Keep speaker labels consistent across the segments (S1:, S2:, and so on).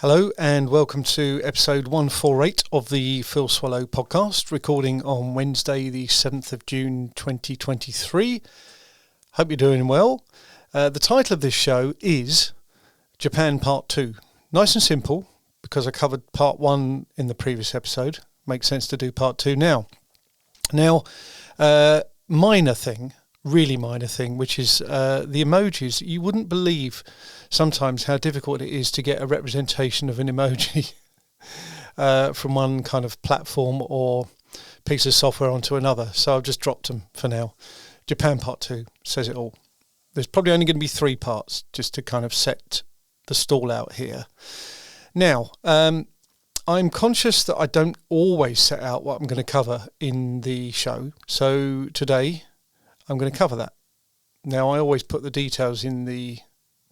S1: Hello and welcome to episode 148 of the Phil Swallow podcast, recording on Wednesday the 7th of June 2023. Hope you're doing well. The title of this show is Japan Part 2. Nice and simple, because I covered Part 1 in the previous episode. Makes sense to do Part 2 now. Now, really minor thing, which is the emojis. You wouldn't believe sometimes how difficult it is to get a representation of an emoji from one kind of platform or piece of software onto another. So I've just dropped them for now. Japan Part 2 says it all. There's probably only going to be 3 parts just to kind of set the stall out here. Now, I'm conscious that I don't always set out what I'm going to cover in the show. So today I'm going to cover that. Now, I always put the details in the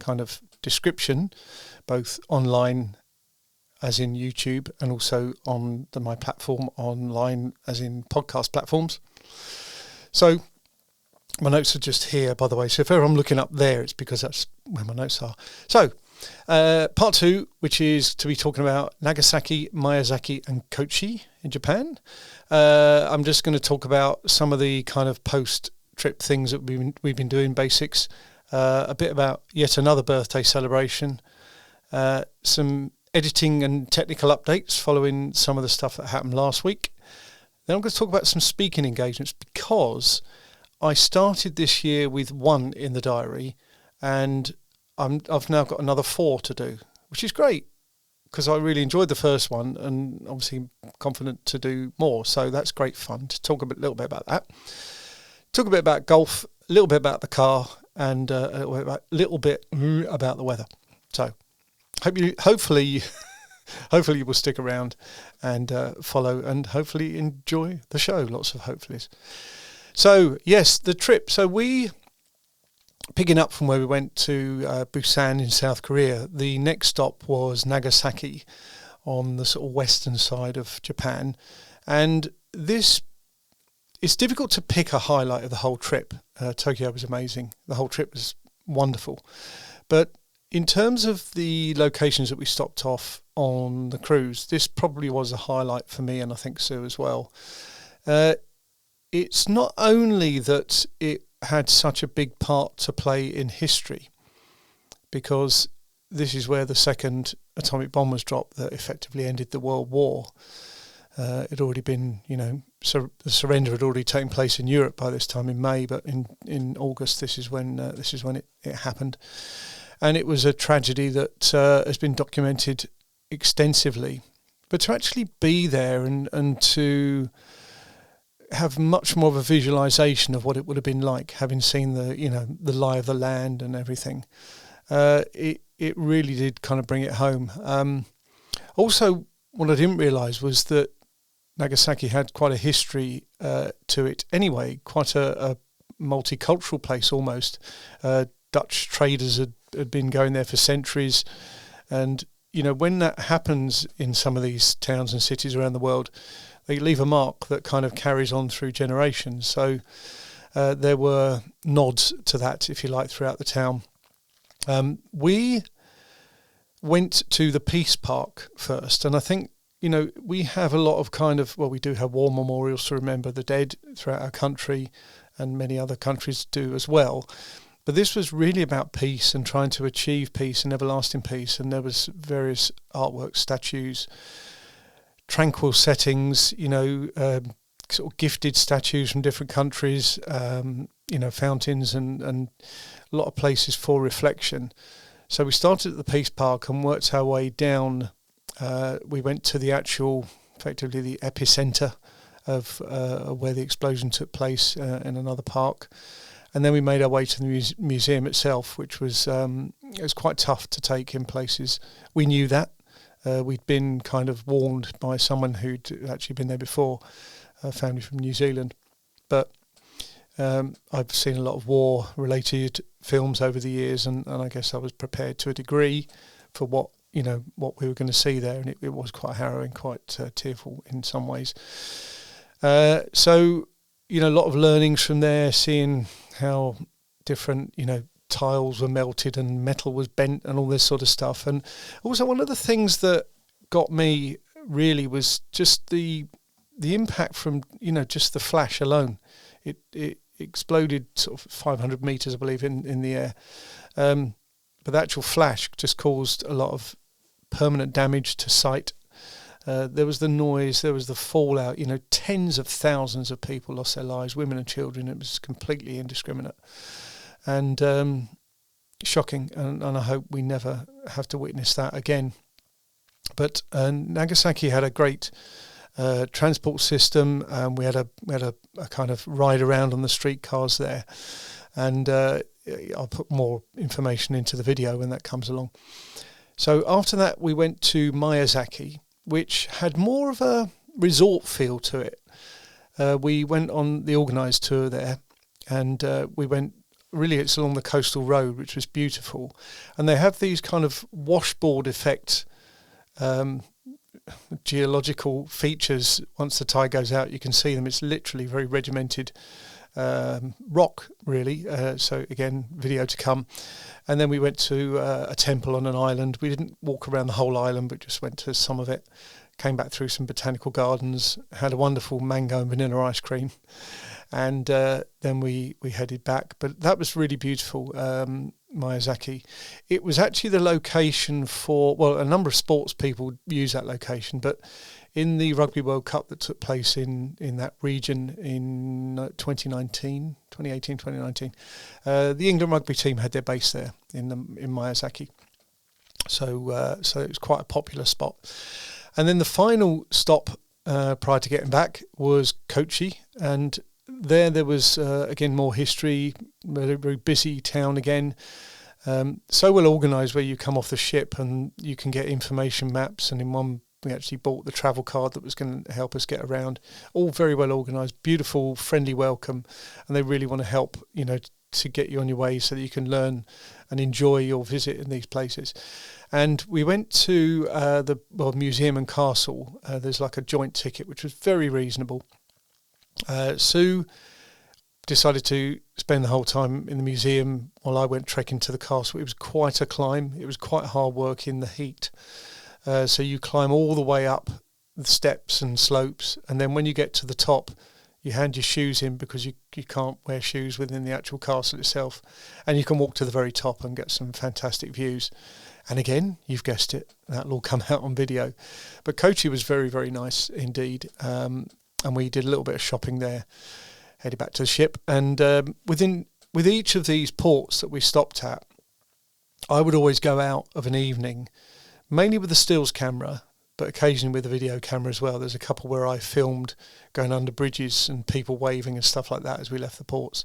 S1: kind of description, both online as in YouTube and also on my platform online as in podcast platforms. So my notes are just here, by the way. So if ever I'm looking up there, it's because that's where my notes are. So part 2, which is to be talking about Nagasaki, Miyazaki and Kochi in Japan. I'm just going to talk about some of the kind of post-trip things that we've been doing, basics. A bit about yet another birthday celebration, some editing and technical updates following some of the stuff that happened last week. Then I'm going to talk about some speaking engagements, because I started this year with 1 in the diary and I've now got another 4 to do, which is great because I really enjoyed the first one and obviously confident to do more. So that's great fun to talk a little bit about that. Talk a bit about golf, a little bit about the car, and a little bit about the weather. So hopefully you will stick around and follow and hopefully enjoy the show. Lots of hopefullys. So yes, the trip. So picking up from where we went to Busan in South Korea, the next stop was Nagasaki on the sort of western side of Japan. And it's difficult to pick a highlight of the whole trip. Tokyo was amazing. The whole trip was wonderful. But in terms of the locations that we stopped off on the cruise, this probably was a highlight for me, and I think Sue as well. It's not only that it had such a big part to play in history, because this is where the second atomic bomb was dropped that effectively ended the World War. It had already been, so the surrender had already taken place in Europe by this time in May, but in August this is when it happened, and it was a tragedy that has been documented extensively. But to actually be there and to have much more of a visualization of what it would have been like, having seen the lie of the land and everything, it really did kind of bring it home. Also, what I didn't realise was that Nagasaki had quite a history to it anyway, quite a multicultural place almost. Dutch traders had been going there for centuries, and when that happens in some of these towns and cities around the world, they leave a mark that kind of carries on through generations. So there were nods to that, if you like, throughout the town. We went to the Peace Park first, and I think we have a lot of we do have war memorials to remember the dead throughout our country, and many other countries do as well. But this was really about peace and trying to achieve peace and everlasting peace. And there was various artworks, statues, tranquil settings, sort of gifted statues from different countries, fountains and a lot of places for reflection. So we started at the Peace Park and worked our way down. We went to effectively the epicenter of where the explosion took place in another park. And then we made our way to the museum itself, which was it was quite tough to take in places. We knew that. We'd been kind of warned by someone who'd actually been there before, a family from New Zealand. But I've seen a lot of war-related films over the years, and I guess I was prepared to a degree for what we were going to see there, and it was quite harrowing, quite tearful in some ways. So a lot of learnings from there, seeing how different, tiles were melted and metal was bent and all this sort of stuff. And also one of the things that got me really was just the impact from, just the flash alone. It exploded sort of 500 meters, I believe, in the air. But the actual flash just caused a lot of permanent damage to sight. There was the noise, there was the fallout, tens of thousands of people lost their lives, women and children. It was completely indiscriminate and shocking, and I hope we never have to witness that again. But Nagasaki had a great transport system. We had a kind of ride around on the streetcars there, and I'll put more information into the video when that comes along. So after that, we went to Miyazaki, which had more of a resort feel to it. We went on the organised tour there, and we went, really it's along the coastal road, which was beautiful. And they have these kind of washboard effect geological features. Once the tide goes out, you can see them. It's literally very regimented rock, really. So again, video to come. And then we went to a temple on an island. We didn't walk around the whole island, but just went to some of it. Came back through some botanical gardens, had a wonderful mango and vanilla ice cream, and then we headed back. But that was really beautiful, Miyazaki. It was actually the location for, well, a number of sports people use that location, but in the Rugby World Cup that took place in that region in 2018, 2019, the England rugby team had their base there in Miyazaki. So it was quite a popular spot. And then the final stop prior to getting back was Kochi, and there was again more history, very, very busy town again. So well organised where you come off the ship and you can get information maps, and in one we actually bought the travel card that was going to help us get around. All very well organised, beautiful, friendly welcome, and they really want to help, to get you on your way so that you can learn and enjoy your visit in these places. And we went to the museum and castle. There's like a joint ticket, which was very reasonable. Sue decided to spend the whole time in the museum while I went trekking to the castle. It was quite a climb. It was quite hard work in the heat. So you climb all the way up the steps and slopes, and then when you get to the top, you hand your shoes in because you can't wear shoes within the actual castle itself, and you can walk to the very top and get some fantastic views. And again, you've guessed it, that'll all come out on video. But Kochi was very, very nice indeed, and we did a little bit of shopping there, headed back to the ship. And with each of these ports that we stopped at, I would always go out of an evening, mainly with the stills camera, but occasionally with a video camera as well. There's a couple where I filmed going under bridges and people waving and stuff like that as we left the ports.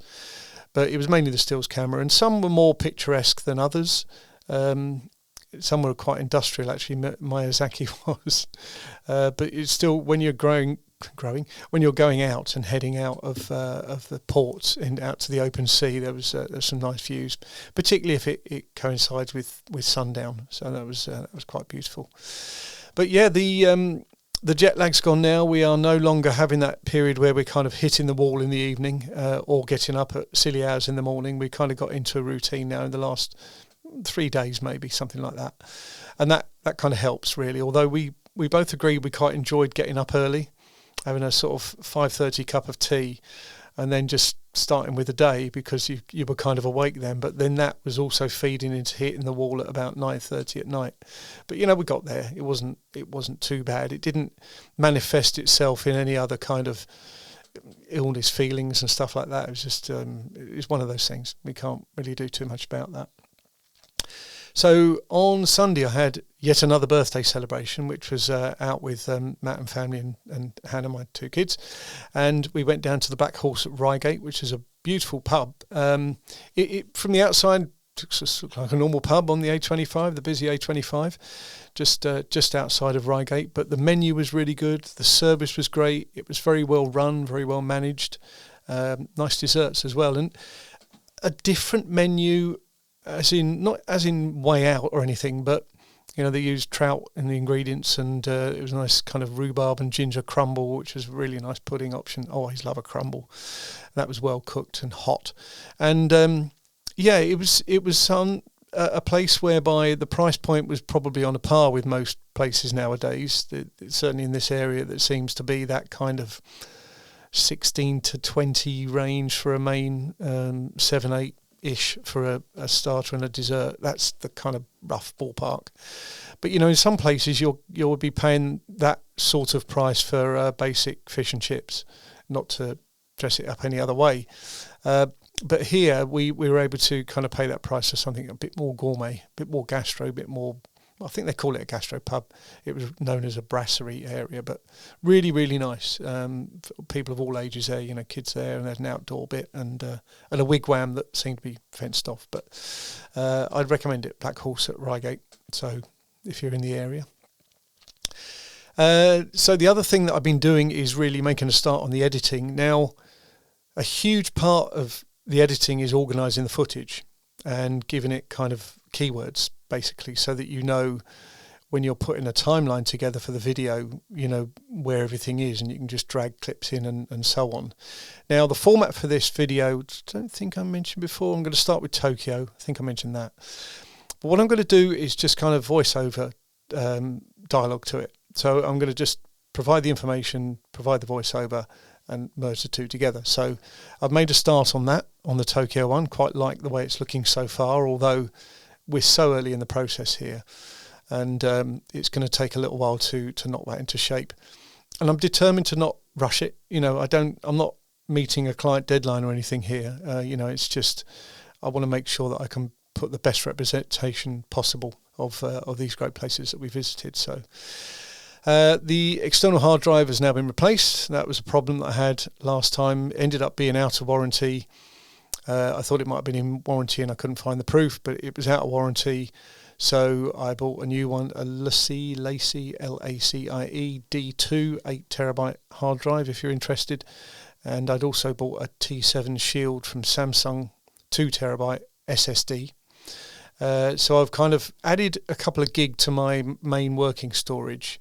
S1: But it was mainly the stills camera, and some were more picturesque than others. Some were quite industrial, actually, Miyazaki was. But it's still, when you're when you're going out and heading out of the ports and out to the open sea, there's some nice views, particularly if it coincides with sundown. So that was quite beautiful. But yeah, the jet lag's gone now. We are no longer having that period where we're kind of hitting the wall in the evening or getting up at silly hours in the morning. We kind of got into a routine now in the last 3 days, maybe, something like that. And that kind of helps, really. Although we both agreed we quite enjoyed getting up early, having a sort of 5:30 cup of tea, and then just starting with the day because you were kind of awake then. But then that was also feeding into hitting the wall at about 9:30 at night. But we got there. It wasn't too bad. It didn't manifest itself in any other kind of illness feelings and stuff like that. It was just it was one of those things. We can't really do too much about that. So on Sunday I had yet another birthday celebration, which was out with Matt and family and Hannah, my 2 kids. And we went down to the Black Horse at Reigate, which is a beautiful pub. It from the outside looks like a normal pub on the A25, the busy A25, just outside of Reigate. But the menu was really good. The service was great. It was very well run, very well managed. Nice desserts as well. And a different menu, not as in way out or anything, but they used trout in the ingredients, and it was a nice kind of rhubarb and ginger crumble, which was a really nice pudding option. Always love a crumble. That was well cooked and hot, and Yeah, it was a place whereby the price point was probably on a par with most places nowadays. Certainly in this area, that seems to be that kind of 16 to 20 range for a main, 7, 8 ish for a starter and a dessert. That's the kind of rough ballpark. But in some places you'll be paying that sort of price for basic fish and chips, not to dress it up any other way. But here we were able to kind of pay that price for something a bit more gourmet, a bit more gastro, a bit more. I think they call it a gastro pub. It was known as a brasserie area, but really, really nice. People of all ages there, kids there, and there's an outdoor bit and a wigwam that seemed to be fenced off. But I'd recommend it, Black Horse at Reigate. So if you're in the area. So the other thing that I've been doing is really making a start on the editing. Now, a huge part of the editing is organising the footage and giving it kind of keywords, basically, so that when you're putting a timeline together for the video, where everything is, and you can just drag clips in and so on. Now, the format for this video, I don't think I mentioned before. I'm going to start with Tokyo. I think I mentioned that. But what I'm going to do is just kind of voiceover dialogue to it. So I'm going to just provide the information, provide the voiceover, and merge the two together. So I've made a start on that, on the Tokyo one. Quite like the way it's looking so far, although we're so early in the process here, and it's going to take a little while to knock that into shape. And I'm determined to not rush it. I'm not meeting a client deadline or anything here. It's just I want to make sure that I can put the best representation possible of these great places that we visited. So the external hard drive has now been replaced. That was a problem that I had last time. Ended up being out of warranty. I thought it might have been in warranty and I couldn't find the proof, but it was out of warranty. So I bought a new one, a Lacie Lacie D2 8TB hard drive if you're interested. And I'd also bought a T7 Shield from Samsung 2TB SSD. So I've kind of added a couple of gig to my main working storage,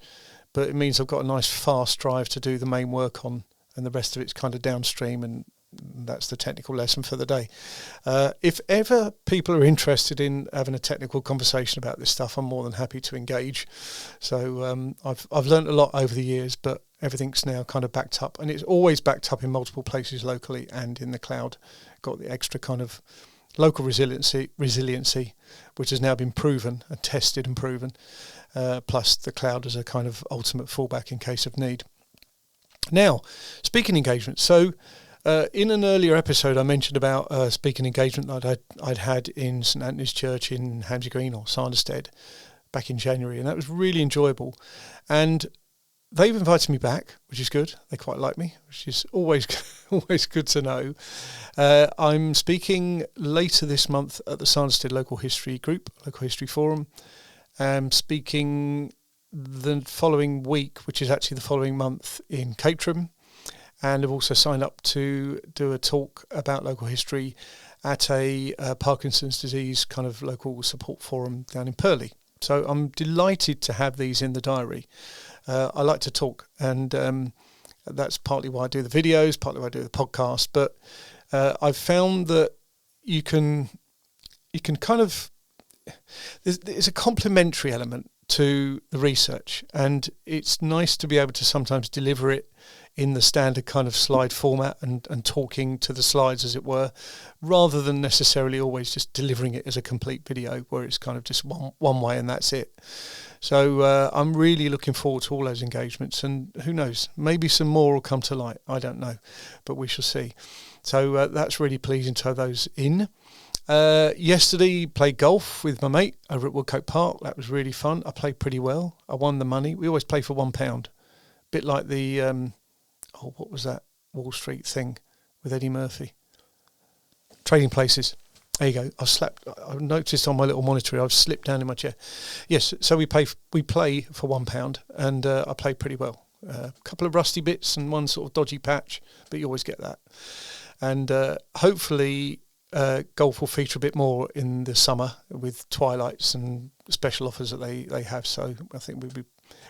S1: but it means I've got a nice fast drive to do the main work on, and the rest of it's kind of downstream, and that's the technical lesson for the day. If ever people are interested in having a technical conversation about this stuff, I'm more than happy to engage. So I've learned a lot over the years, but everything's now kind of backed up, and it's always backed up in multiple places locally and in the cloud. Got the extra kind of local resiliency, which has now been proven and tested and proven, plus the cloud as a kind of ultimate fallback in case of need. Now, speaking engagement. So in an earlier episode, I mentioned about a speaking engagement that I'd had in St Anthony's Church in Hamsey Green or Sanderstead back in January, and that was really enjoyable. And they've invited me back, which is good. They quite like me, which is always good to know. I'm speaking later this month at the Sanderstead Local History Group, Local History Forum. I'm speaking the following week, which is actually the following month, in Caterham. And I've also signed up to do a talk about local history at a Parkinson's disease kind of local support forum down in Purley. So I'm delighted to have these in the diary. I like to talk, and that's partly why I do the videos, partly why I do the podcast. But I've found that you can kind of, there's a complementary element to the research, and it's nice to be able to sometimes deliver it in the standard kind of slide format and talking to the slides, as it were, rather than necessarily always just delivering it as a complete video where it's kind of just one way and that's it. So I'm really looking forward to all those engagements, and who knows, maybe some more will come to light. I don't know, but we shall see. So that's really pleasing to have those in. Yesterday, played golf with my mate over at Woodcote Park. That was really fun. I played pretty well. I won the money. We always play for £1. Bit like the what was that Wall Street thing with Eddie Murphy? Trading Places. There you go. I noticed on my little monitor I've slipped down in my chair. Yes, so we play for £1, and I played pretty well. A couple of rusty bits and one sort of dodgy patch, but you always get that. And hopefully golf will feature a bit more in the summer with twilights and special offers that they have. So I think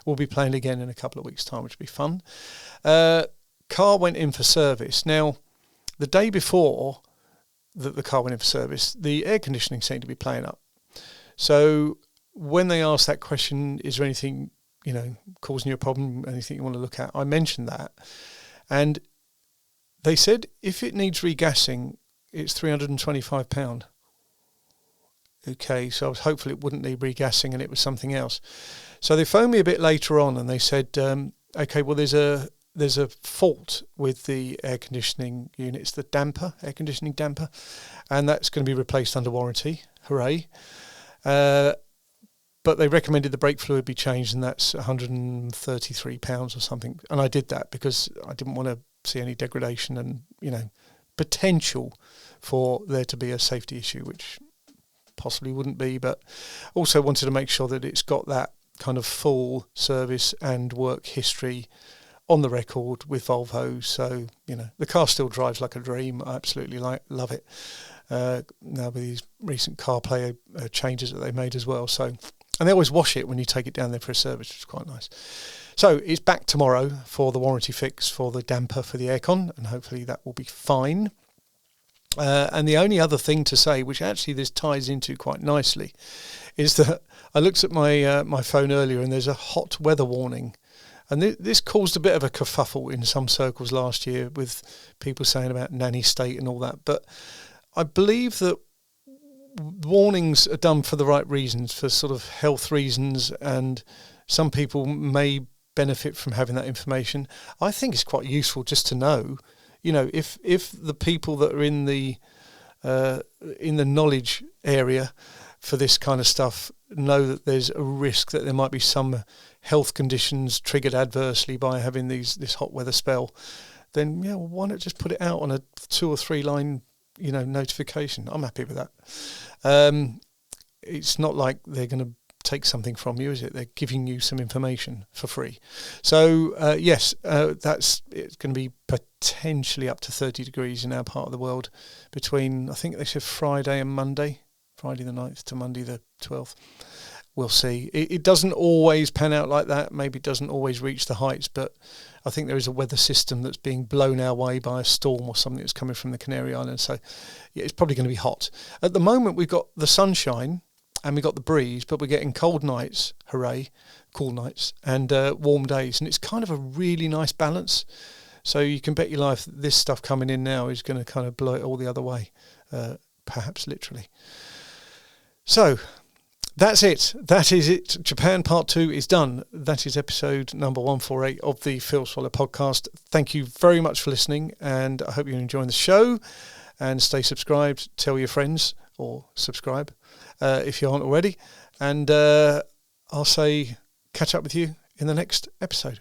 S1: we'll be playing again in a couple of weeks' time, which will be fun. Car went in for service. Now, the day before, that the car went in for service, the air conditioning seemed to be playing up. So when they asked that question, is there anything, causing you a problem, anything you want to look at, I mentioned that. And they said if it needs regassing, it's £325. Okay, so I was hopeful it wouldn't need regassing and it was something else. So they phoned me a bit later on and they said, okay, well, there's a fault with the air conditioning unit. It's the air conditioning damper, and that's going to be replaced under warranty. Hooray. But they recommended the brake fluid be changed, and that's £133 or something. And I did that because I didn't want to see any degradation and, potential for there to be a safety issue, which possibly wouldn't be, but also wanted to make sure that it's got that kind of full service and work history on the record with Volvo. So, the car still drives like a dream. I absolutely love it. Now with these recent CarPlay changes that they made as well. So, and they always wash it when you take it down there for a service, which is quite nice. So it's back tomorrow for the warranty fix for the damper for the aircon, and hopefully that will be fine. And the only other thing to say, which actually this ties into quite nicely, is that I looked at my phone earlier and there's a hot weather warning. And this caused a bit of a kerfuffle in some circles last year with people saying about nanny state and all that. But I believe that warnings are done for the right reasons, for sort of health reasons, and some people may benefit from having that information. I think it's quite useful just to know, if the people that are in the knowledge area for this kind of stuff know that there's a risk that there might be some health conditions triggered adversely by having this hot weather spell, then why not just put it out on a 2 or 3 line notification? I'm happy with that. It's not like they're going to take something from you, is it? They're giving you some information for free. So yes, it's going to be potentially up to 30 degrees in our part of the world between, I think they said Friday and Monday, Friday the 9th to Monday the 12th. We'll see. It doesn't always pan out like that. Maybe it doesn't always reach the heights, but I think there is a weather system that's being blown our way by a storm or something that's coming from the Canary Islands. So yeah, it's probably going to be hot. At the moment, we've got the sunshine and we've got the breeze, but we're getting cold nights, hooray, cool nights, and warm days. And it's kind of a really nice balance. So you can bet your life that this stuff coming in now is going to kind of blow it all the other way, perhaps literally. So that's it. That is it. Japan Part 2 is done. That is episode number 148 of the Phil Swallow podcast. Thank you very much for listening, and I hope you're enjoying the show. And stay subscribed. Tell your friends, or subscribe if you aren't already. And I'll say catch up with you in the next episode.